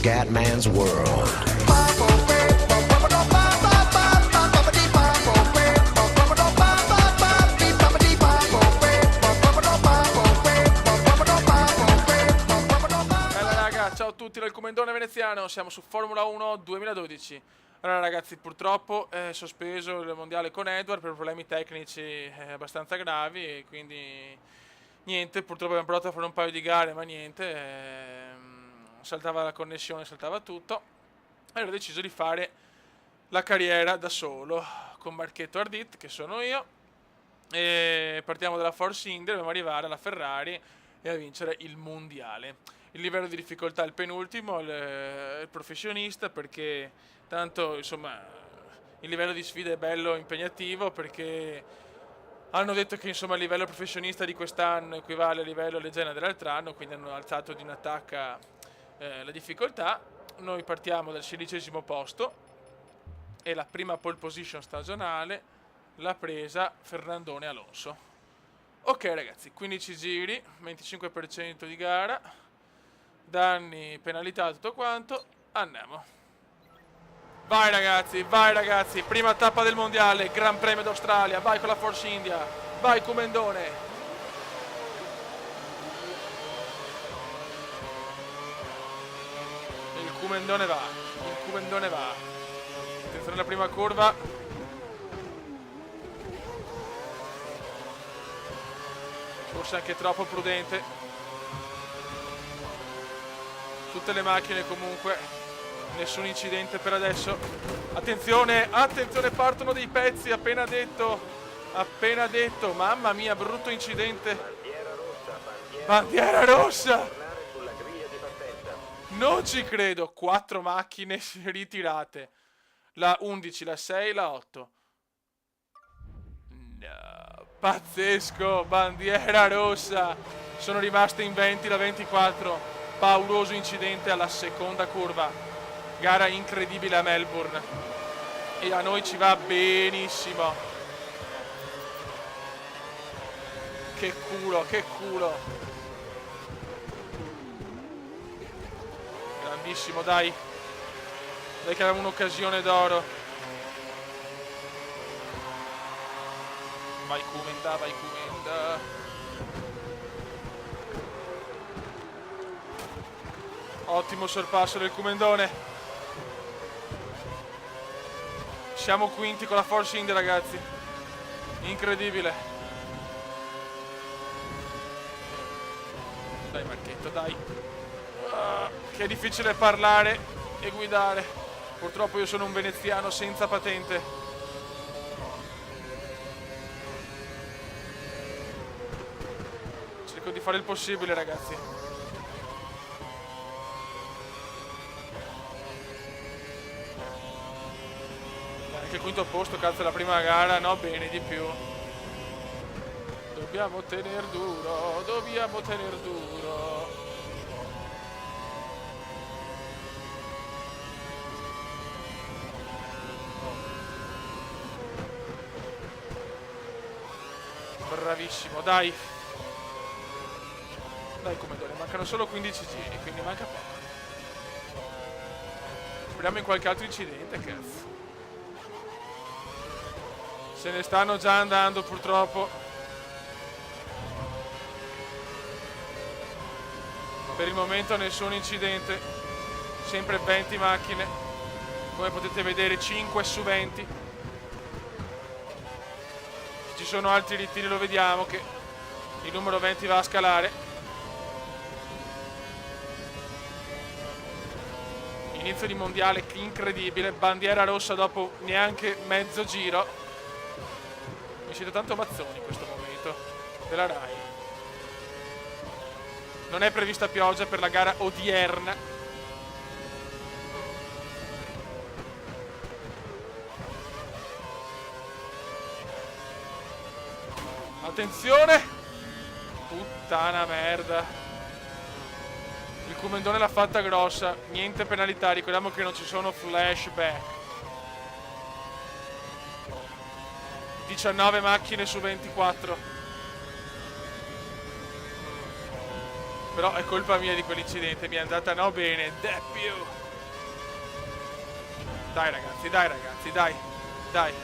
Scatman's World. Ciao a tutti dal Comendone veneziano, siamo su Formula 1 2012. Allora ragazzi, purtroppo è sospeso il mondiale con Edward per problemi tecnici abbastanza gravi e quindi niente, purtroppo abbiamo provato a fare un paio di gare ma niente, saltava la connessione, saltava tutto. Allora ho deciso di fare la carriera da solo con Marchetto Ardit, che sono io, e partiamo dalla Force India, dobbiamo arrivare alla Ferrari e a vincere il mondiale. Il livello di difficoltà è il penultimo, il professionista, perché tanto insomma il livello di sfida è bello impegnativo, perché hanno detto che insomma il livello professionista di quest'anno equivale al livello leggenda dell'altro anno, quindi hanno alzato di un'attacca la difficoltà. Noi partiamo dal 16° posto e la prima pole position stagionale l'ha presa Fernandone Alonso. Ok ragazzi, 15 giri, 25% di gara, danni, penalità, tutto quanto, andiamo. Vai ragazzi, prima tappa del mondiale, Gran Premio d'Australia, vai con la Force India, vai Comendone. Il Comendone va. Attenzione alla prima curva. Forse anche troppo prudente. Tutte le macchine comunque, nessun incidente per adesso. Attenzione, partono dei pezzi, appena detto, mamma mia, brutto incidente. Bandiera rossa. Non ci credo, 4 macchine ritirate, la 11, la 6, la 8. No, pazzesco, bandiera rossa. Sono rimaste in 20, la 24. Pauroso incidente alla seconda curva. Gara incredibile a Melbourne e a noi ci va benissimo. Che culo. Grandissimo, dai che avevamo un'occasione d'oro. Vai Kumenda. Ottimo sorpasso del Comendone. Siamo quinti con la Force India ragazzi. Incredibile. Dai Marchetto, dai. Che è difficile parlare e guidare. Purtroppo io sono un veneziano senza patente. Cerco di fare il possibile ragazzi. Anche il quinto posto, cazzo, la prima gara, no, bene, di più. Dobbiamo tener duro. Bravissimo, dai Comendone, mancano solo 15 giri, quindi manca poco. Speriamo in qualche altro incidente, cazzo. Se ne stanno già andando purtroppo. Per il momento nessun incidente. Sempre 20 macchine. Come potete vedere 5 su 20. Se ci sono altri ritiri lo vediamo che il numero 20 va a scalare. Inizio di mondiale incredibile. Bandiera rossa dopo neanche mezzo giro. Mi siete tanto Mazzoni in questo momento della Rai. Non è prevista pioggia per la gara odierna. Attenzione. Puttana merda. Il Comendone l'ha fatta grossa. Niente penalità, ricordiamo che non ci sono flashback. 19 macchine su 24. Però è colpa mia di quell'incidente, mi è andata no bene. Deppio. Dai ragazzi, dai ragazzi, dai. Dai.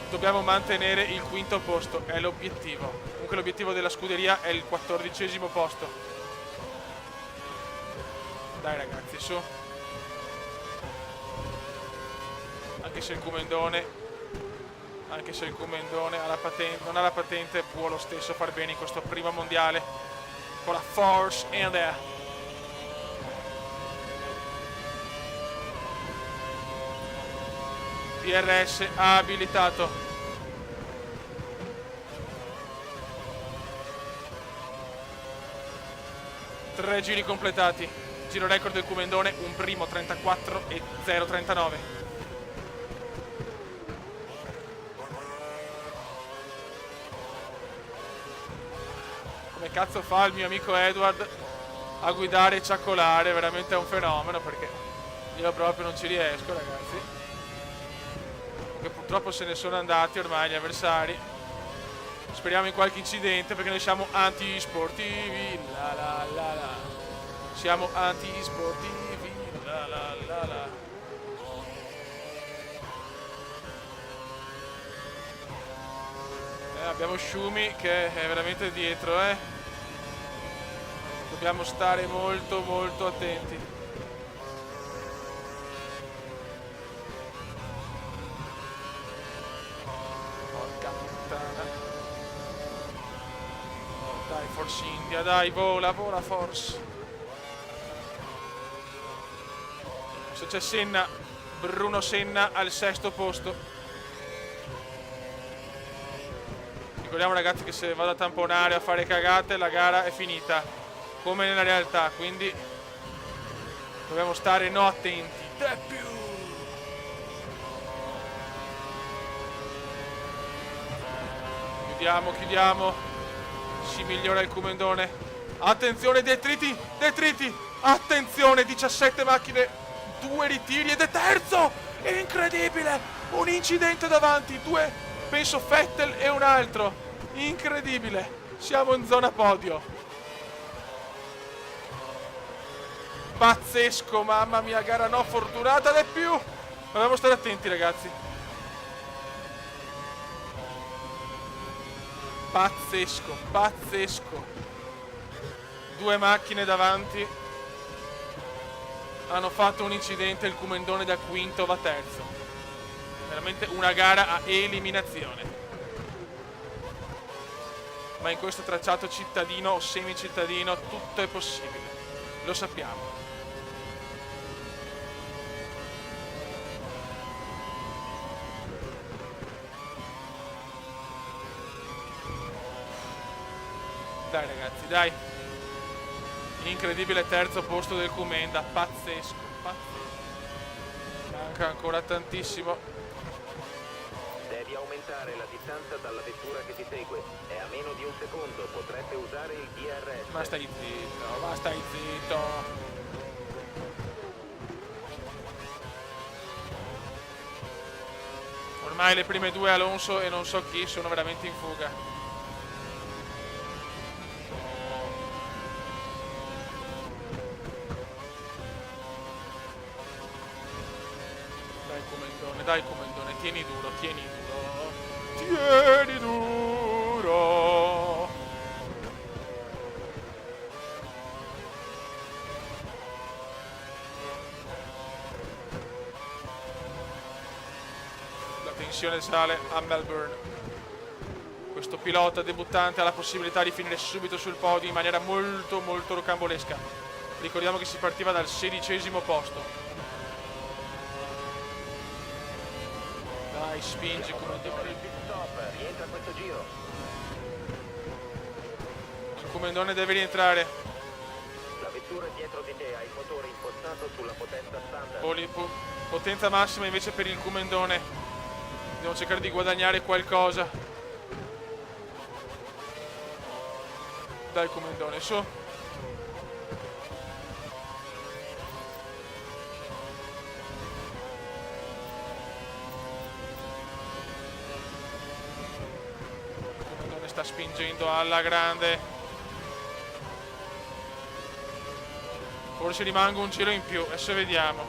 Dobbiamo mantenere il quinto posto, è l'obiettivo. Comunque l'obiettivo della scuderia è il 14° posto. Dai ragazzi, su. Anche se il Comendone ha la patente, non ha la patente, può lo stesso far bene in questo primo mondiale con la Force India. DRS abilitato. Tre giri completati. Giro record del Comendone, un primo 34 e 0,39. Come cazzo fa il mio amico Edward a guidare e ciaccolare? Veramente è un fenomeno, perché io proprio non ci riesco, ragazzi. Che purtroppo se ne sono andati ormai gli avversari. Speriamo in qualche incidente, perché noi siamo anti-sportivi. La la la la. Siamo anti-sportivi. La la la la. Abbiamo Schumi che è veramente dietro, Dobbiamo stare molto molto attenti. Porca puttana. Dai, Force India, dai, vola, vola Force. Se c'è Senna, Bruno Senna al 6° posto. Ricordiamo ragazzi che se vado a tamponare o a fare cagate la gara è finita, come nella realtà, quindi dobbiamo stare attenti. Chiudiamo, chiudiamo. Si migliora il Comendone. Attenzione, detriti, detriti. Attenzione, 17 macchine, 2 ritiri ed è terzo. È incredibile. Un incidente davanti, 2, penso Vettel e un altro. Incredibile. Siamo in zona podio. Pazzesco, mamma mia, gara no fortunata di più. Dobbiamo stare attenti ragazzi. Pazzesco, pazzesco. 2 macchine davanti hanno fatto un incidente, il Comendone da quinto va terzo. Veramente una gara a eliminazione. Ma in questo tracciato cittadino o semicittadino tutto è possibile. Lo sappiamo. Dai ragazzi, dai. Incredibile terzo posto del Comenda. Pazzesco, pazzesco. Manca ancora tantissimo. Devi aumentare la distanza dalla vettura che ti segue. È a meno di un secondo, potrete usare il DRS. Ma stai zitto, ma stai zitto. Ormai le prime 2 Alonso e non so chi sono veramente in fuga. Dai Comendone, tieni duro, tieni duro. Tieni duro. La tensione sale a Melbourne. Questo pilota debuttante ha la possibilità di finire subito sul podio in maniera molto molto rocambolesca. Ricordiamo che si partiva dal 16° posto. Dai, spingi Comendone. Rientra questo giro. Il Comendone deve rientrare. La vettura dietro di te ha il motore impostato sulla potenza standard. Potenza massima invece per il Comendone. Devo cercare di guadagnare qualcosa. Dai Comendone, su. Sta spingendo alla grande. Forse rimango un giro in più, adesso vediamo.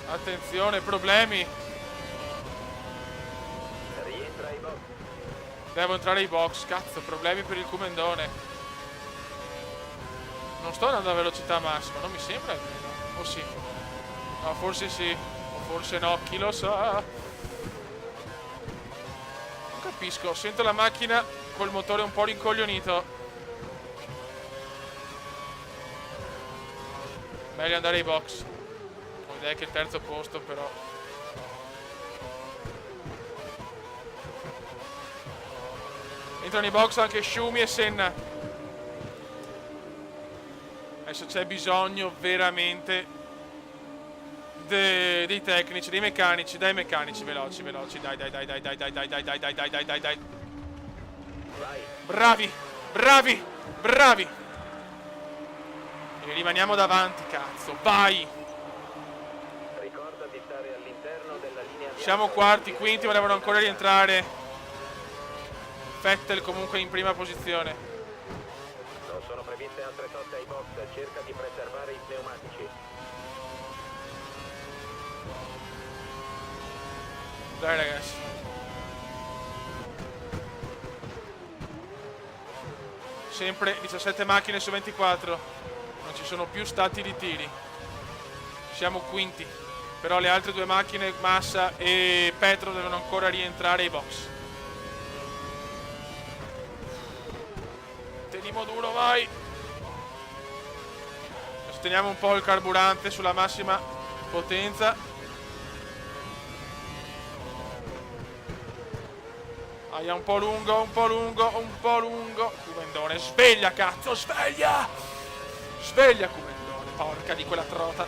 Attenzione, problemi. Rientra ai box. Devo entrare ai box, cazzo, problemi per il Comendone. Non sto andando a velocità massima, non mi sembra almeno. O sì? No, forse sì. O forse no, chi lo sa. Non capisco, sento la macchina col motore un po' rincoglionito. Meglio andare ai box. Ho idea che il terzo posto però. Entrano nei box anche Schumi e Senna. Adesso c'è bisogno veramente dei tecnici, dei meccanici, dai meccanici, veloci, veloci, dai. Bravi. E rimaniamo davanti, cazzo, vai. Ricorda di stare all'interno della linea. Siamo quarti, quinti, ma devono ancora rientrare. Vettel comunque in prima posizione. Non sono previste altre soste ai box, cerca di preservare i pneumatici. Dai ragazzi. Sempre 17 macchine su 24. Non ci sono più stati ritiri. Siamo quinti. Però le altre due macchine, Massa e Petro, devono ancora rientrare ai box. Teniamo duro, vai. Adesso teniamo un po' il carburante sulla massima potenza. Aia, un po' lungo. Comendone, sveglia, cazzo, sveglia! Sveglia, Comendone, porca di quella trota.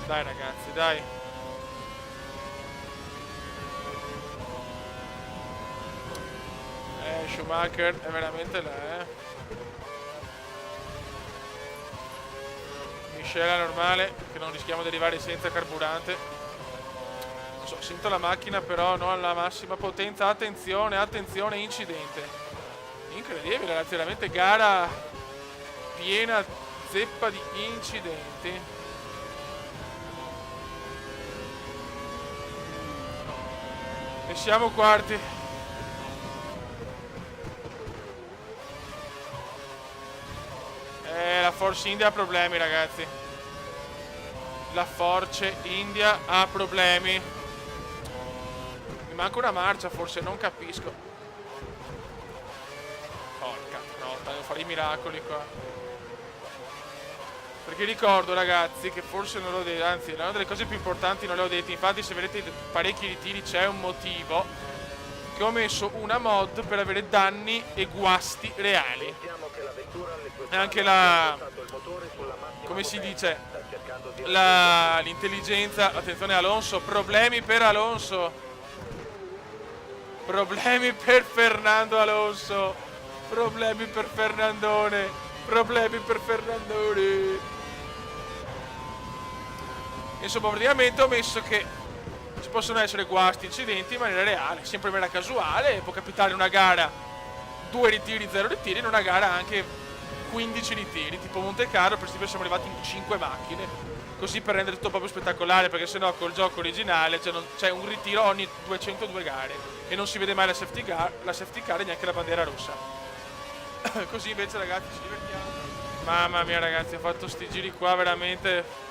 Dai ragazzi, dai. Schumacher è veramente là, Miscela normale, che non rischiamo di arrivare senza carburante. Non so, sento la macchina però non alla massima potenza. Attenzione, incidente. Incredibile, veramente gara piena zeppa di incidenti. E siamo quarti. La Force India ha problemi, ragazzi. La Force India ha problemi. Mi manca una marcia, forse, non capisco. Porca trota, devo fare i miracoli qua. Perché ricordo, ragazzi, che forse non l'ho detto, anzi, una delle cose più importanti non le ho dette. Infatti, se vedete parecchi ritiri c'è un motivo. Che ho messo una mod per avere danni e guasti reali. E anche la... come si dice? L'intelligenza... Attenzione Alonso, problemi per Alonso. Problemi per Fernando Alonso. Problemi per Fernandone. Insomma, praticamente ho messo che ci possono essere guasti, incidenti in maniera reale, sempre in maniera casuale. Può capitare in una gara 2 ritiri, 0 ritiri, in una gara anche 15 ritiri, tipo Monte Carlo. Per esempio siamo arrivati in 5 macchine, così per rendere tutto proprio spettacolare, perché sennò col gioco originale c'è un ritiro ogni 202 gare e non si vede mai la safety car e neanche la bandiera rossa. Così invece, ragazzi, ci divertiamo. Mamma mia, ragazzi, ho fatto sti giri qua veramente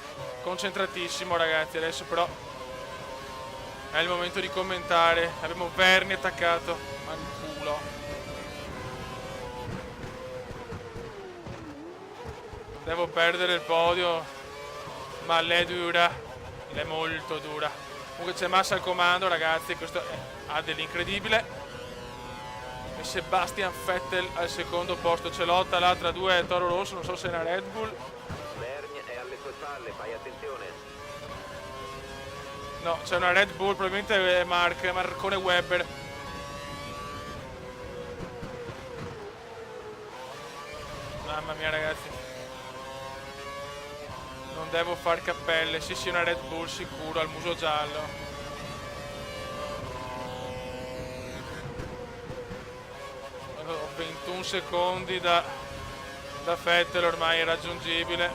concentratissimo, ragazzi. Adesso però è il momento di commentare. Abbiamo Verni attaccato. Manculo. Devo perdere il podio, ma l'è dura. L'è molto dura. Comunque c'è Massa al comando, ragazzi. Questo ha dell'incredibile. E Sebastian Vettel al secondo posto. Ce lotta là tra due Toro Rosso. Non so se è una Red Bull. Vergne è alle tue spalle, fai attenzione. No, c'è una Red Bull, probabilmente è Marcone Webber. Mamma mia ragazzi. Non devo far cappelle. Sì, una Red Bull sicuro al muso giallo. Ho 21 secondi da Vettel, ormai irraggiungibile.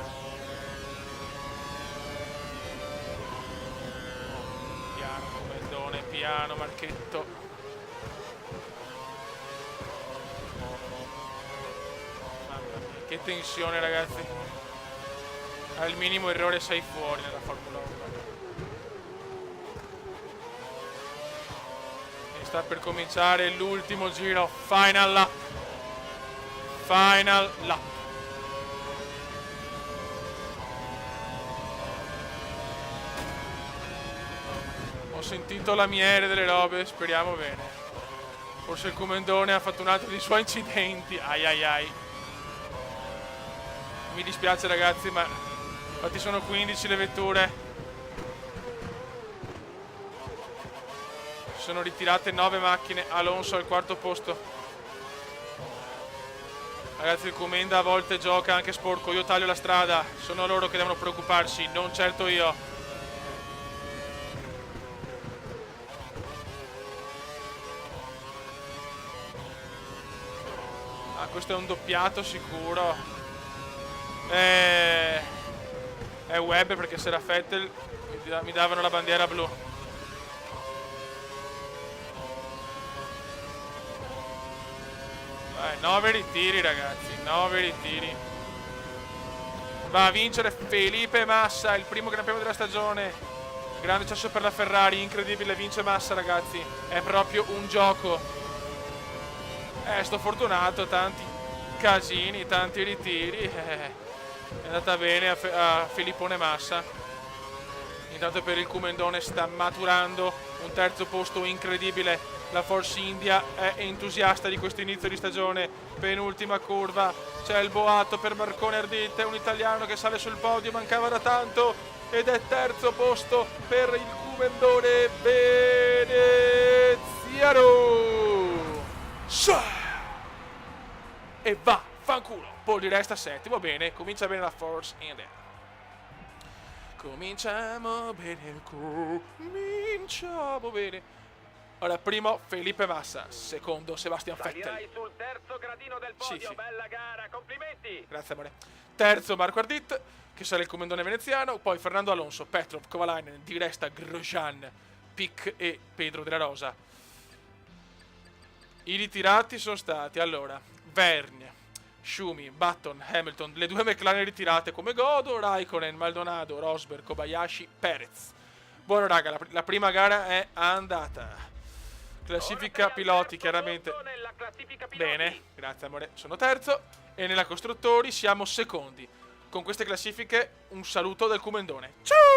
Piano Comendone, piano Marchetto. Mamma mia, che tensione ragazzi. Al minimo errore sei fuori nella Formula 1. E sta per cominciare l'ultimo giro. Final lap. Final lap. Ho sentito lamiere delle robe, speriamo bene. Forse il Comendone ha fatto un altro dei suoi incidenti. Ai ai ai. Mi dispiace ragazzi, ma infatti sono 15 le vetture. Sono ritirate 9 macchine. Alonso al quarto posto. Ragazzi, il Comenda a volte gioca anche sporco. Io taglio la strada. Sono loro che devono preoccuparsi, non certo io. Ah, questo è un doppiato sicuro. È Webb, perché se era Vettel mi davano la bandiera blu. 9 ritiri ragazzi, 9 ritiri. Va a vincere Felipe Massa, il primo Gran Premio della stagione. Grande successo per la Ferrari, incredibile, vince Massa ragazzi. È proprio un gioco. Sto fortunato, tanti casini, tanti ritiri. È andata bene a Felippone Massa. Intanto per il Comendone sta maturando un terzo posto incredibile. La Force India è entusiasta di questo inizio di stagione. Penultima curva, c'è il boato per Marcone Ardite, un italiano che sale sul podio, mancava da tanto, ed è terzo posto per il Comendone veneziano. E va, fanculo, Polli resta settimo. Bene, comincia bene la Force India. Cominciamo bene. Ora, primo Felipe Massa, secondo Sebastian Vettel. Salirai sul terzo gradino del podio, Sì. bella gara, complimenti. Grazie amore. Terzo Marco Ardit, che sarà il Comendone veneziano. Poi Fernando Alonso, Petrov, Kovalainen, Di Resta, Grosjean, Pic e Pedro della Rosa. I ritirati sono stati, allora, Vergne, Schumi, Button, Hamilton, le due McLaren ritirate come Godo, Raikkonen, Maldonado, Rosberg, Kobayashi, Perez. Buono raga, la prima gara è andata. Classifica piloti chiaramente. Bene, grazie amore, sono terzo. E nella costruttori siamo secondi. Con queste classifiche un saluto dal Comendone. Ciao!